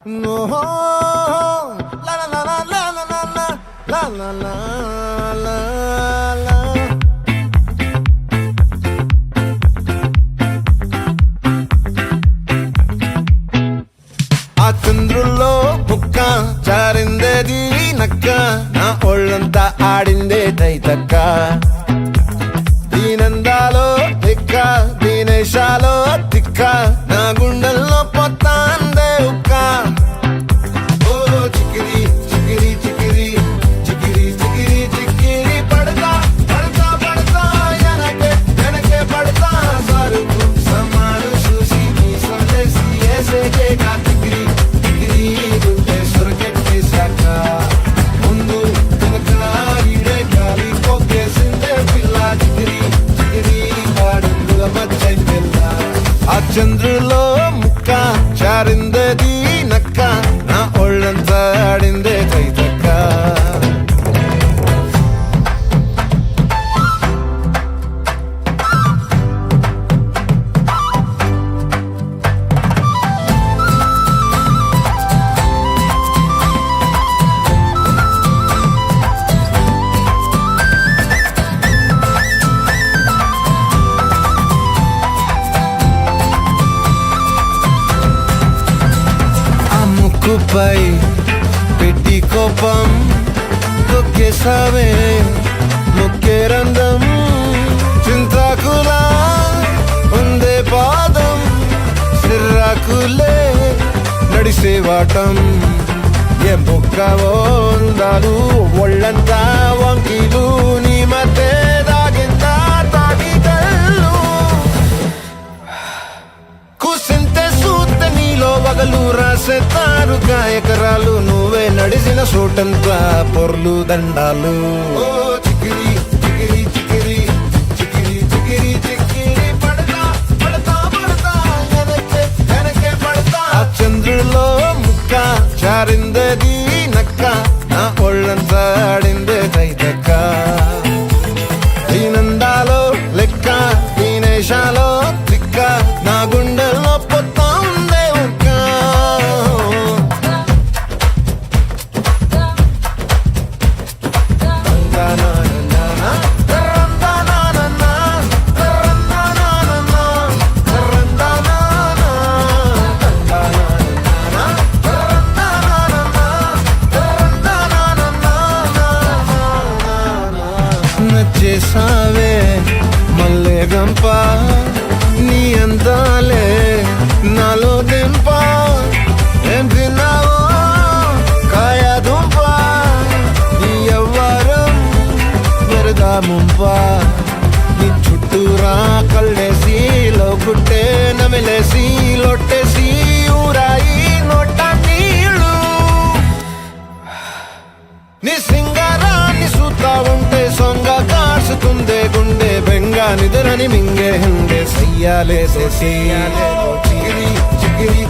No, la la la la la la la la la la la la. ఆ చంద్రుల్లో బుక్క జారిందేది నక్క నా ఒళ్ళంతా ఆడిందే తైతక్క దీనందాలో తిక్క దీనేశాలో తిక్క నా గుండెల్లో పొత్తాందే ఉక్క ఓ చికిరి చికిరి చికిరి చికిరి చికిరి చికిరి పడతా పడతా పడతా ఎనకే ఎనకే పడతా సరుకు సమాను చూసి నీ సందేశి ఏసేకే కా చికిరి చికిరి గుండె సొరకెట్టేశాక ముందు వెనక ఈడే గాలి కొక్కేసిందే పిల్ల చికిరి చికిరి ఆడుందుల మచ్చై పిల్ల ఆ చంద్రులో ముక్క చారిందది నక్క నా ఒళ్ళంతా ఆడిందే కైతక్క ముక్కుపై పెట్టి కోపం తొక్కేసావే ముక్కే రంధ్రం చింతాకులా ఉందే పాదం సిర్రాకులే నడిసే వాటం ఏం బొక్కవో ఉందాలు ఒళ్ళంతా వంకీలు నీ మధ్య దాగిందా తాగిదళ్ళు కుసింతే సూత్తే నీలో వగలు రాసేతారు గాయకరాలు నువ్వే నడిసిన చోటంతా పొర్లు దండాలు ఓ చికిరి చికిరి చికిరి చికిరి చికిరి చికిరి పడతా పడతా పడతా ఎనకే ఎనకే పడతా ఆ చంద్రులో ముక్క చారిందది నక్క నా ఒళ్ళంతా ఆడిందే కైతక్క దీనందాలో లెక్క దీనేశాలో తిక్క నా గుండెల్లో పొత్తా ఉందే ఉక్క నచ్చేసావే మల్లె గంప నీ అందాలే నాలో దింప ఏం తిన్నావో కాయ దుంప నీ ఎవ్వరం వరదా ముంప నీ చుట్టూరా కళ్ళేసి లోకుట్టే నమిలేసి లొట్టేసి ఊరాయి నోట నీళ్ళు నీ సింగారాన్ని చూస్తా ఉంటే సొంగ కాసుకుందే గుండె బెంగా నిద్రని మింగే హండే సయ్యాలే చికిరి చికిరి